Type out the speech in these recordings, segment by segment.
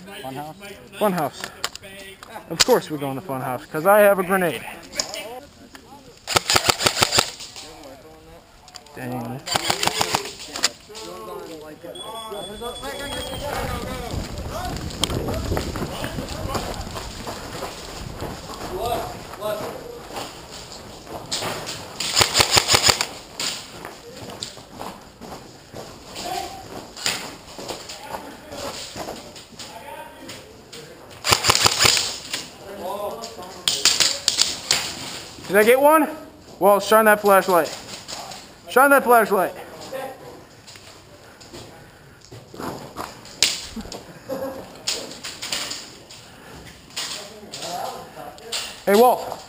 Funhouse? Funhouse. Of course we're going to Funhouse, because I have a grenade. Dang. Did I get one? Well, shine that flashlight. Shine that flashlight. Hey, Walt.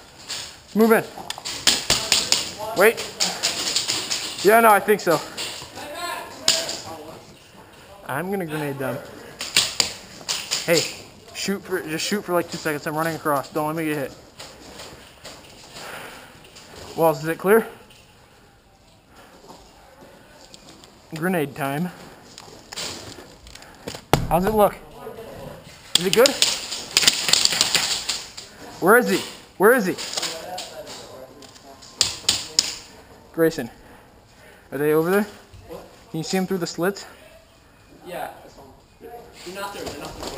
Move in. Wait. Yeah, no, I think so. I'm gonna grenade them. Hey, just shoot for like 2 seconds. I'm running across. Don't let me get hit. Walls, is it clear? Grenade time. How's it look? Is it good? Where is he? Where is he? Grayson. Are they over there? Can you see him through the slits? Yeah. They're not there. They're not there.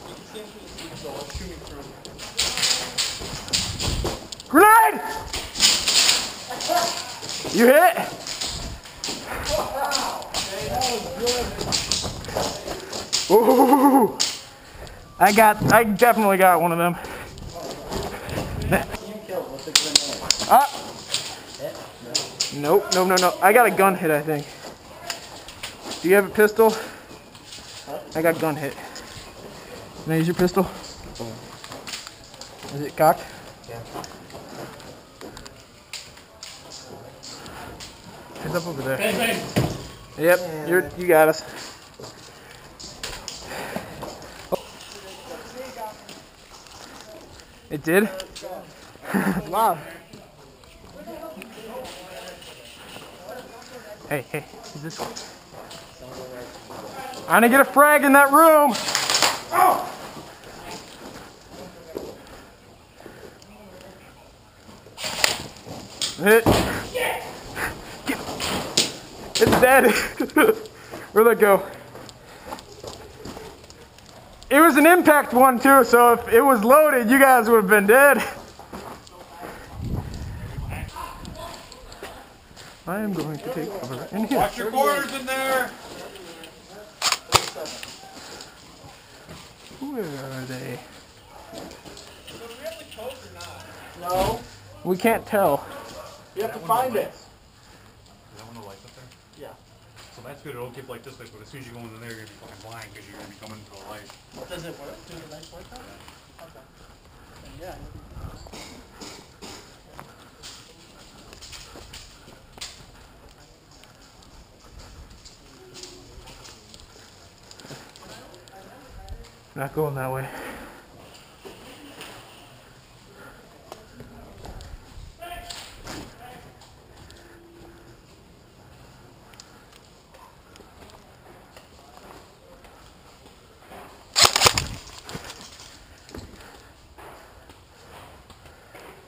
You can see him through the slits, so I'll shoot him through. Grenade! You hit? Wow! That was good. Ooh! I definitely got one of them. You killed with the grenade. Ah! Nope, no. I got a gun hit, I think. Do you have a pistol? Huh? I got gun hit. Can I use your pistol? Is it cocked? Yeah. He's up over there. Bang, bang. Yep, you got us. It did? Wow. Hey, is this one? I'm gonna get a frag in that room! Oh! Hit. It's dead. Where'd that go? It was an impact one too, so if it was loaded, you guys would have been dead. I am going to take cover in here. Watch your corners in there. Where are they? So do we have the code or not? No. We can't tell. You have to find it. Is that one of the lights up there? Yeah. So that's good, it'll keep like this way, but as soon as you go in there, you're gonna be fucking blind because you're gonna be coming into a light. Does it work? Do the nice light on it? Okay. Then yeah. Not going that way.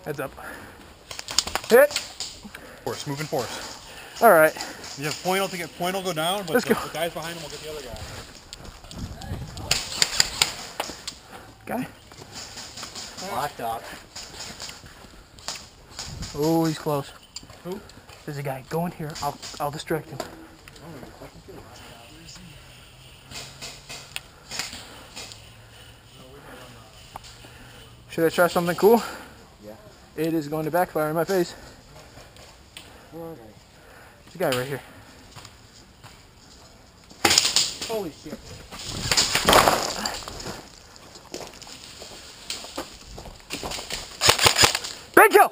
Heads up. Hit. Force, moving force. All right. You have point to get point will go down, but Let's the go. guys behind him will get the other guy. Guy. Black dot. Oh, he's close. Who? There's a guy. Go in here. I'll distract him. Should I try something cool? Yeah. It is going to backfire in my face. Where are they? There's a guy right here. Holy shit. Big kill!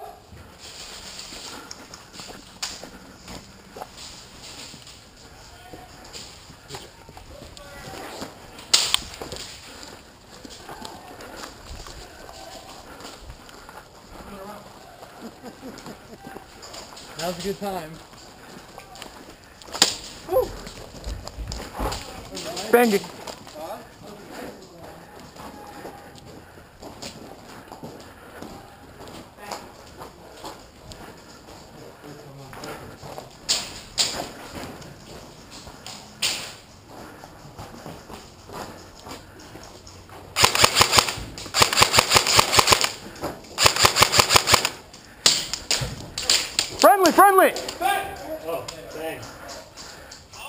Now's a good time. Bang it. Friendly! Oh, dang.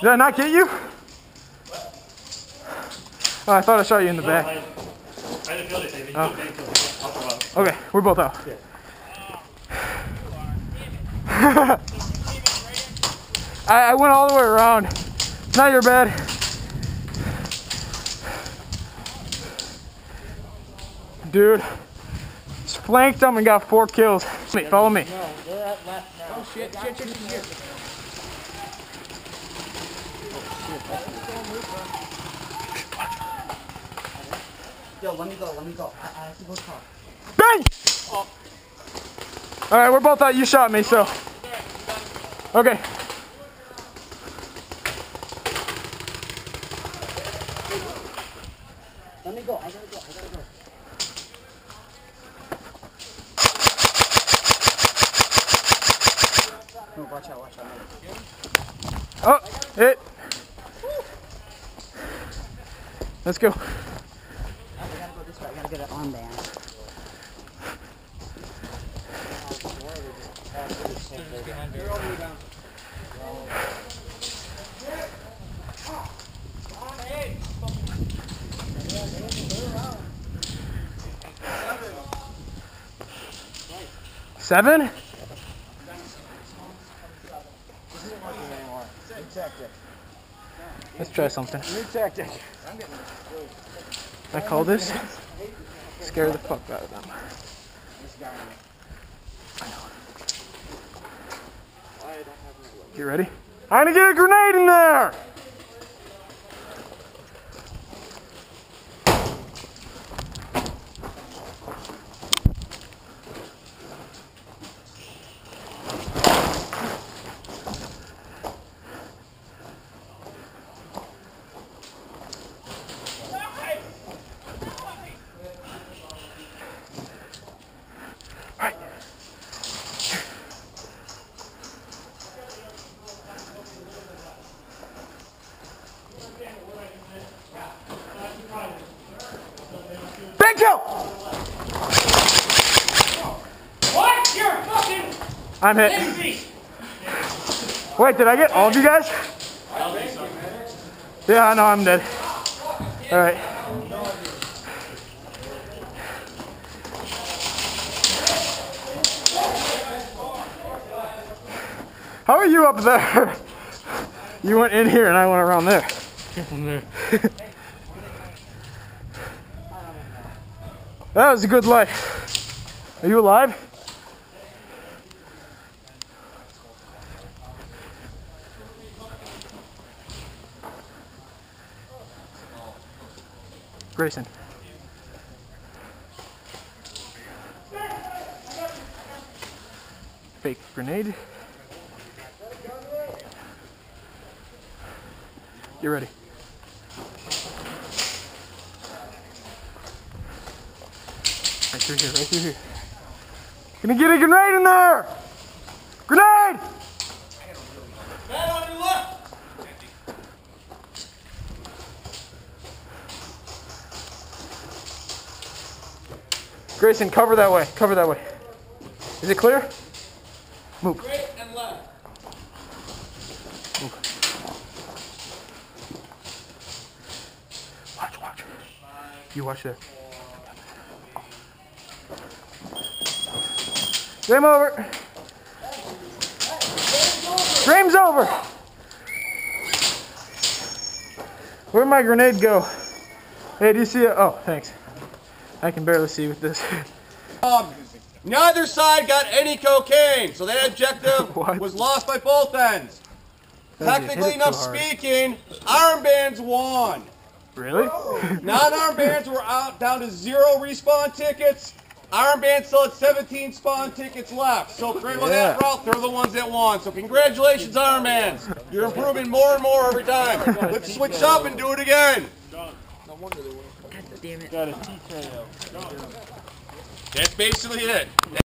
Did I not get you? Oh, I thought I shot you in the back. I didn't feel anything. Oh. I'll go out. Okay, we're both out. Yeah. I went all the way around. Not your bad. Dude, just flanked them and got 4 kills. Follow me. No, they're at left now. Oh shit, shit. Yo, let me go. I have to go talk. Bang! Oh. All right, we're both out. You shot me, so. Okay. Let me go. I gotta go. No, watch out. Oh, hit. Let's go. I gotta go this way. I gotta get an armband. You're all the way down. Seven? Let's try something. New tactic. I call this scare the fuck out of them. You ready? I'm gonna get a grenade in there! Big kill! What? You're fucking I'm hit. lazy. Wait, did I get all of you guys? Yeah, I know I'm dead. All right. How are you up there? You went in here and I went around there. From there. That was a good life. Are you alive? Grayson. Fake grenade. Get ready. Right through here, right through here. Gonna get a grenade in there! Grenade! Man on your left. Grayson, cover that way. Cover that way. Is it clear? Move. Right and left. Move. Watch, watch. You watch there. Game over. Game's over. Where'd my grenade go? Hey, do you see it? Oh, thanks. I can barely see with this. Neither side got any cocaine, so that objective What? was lost by both ends. Hit it Technically too enough hard. speaking, armbands won. Really? Non-armbands were out down to 0 respawn tickets. Armbands still had 17 spawn tickets left. So if they go that Yeah. route, they're the ones that won. So congratulations, armbands. You're improving more and more every time. Let's switch up and do it again. Damn it. That's basically it.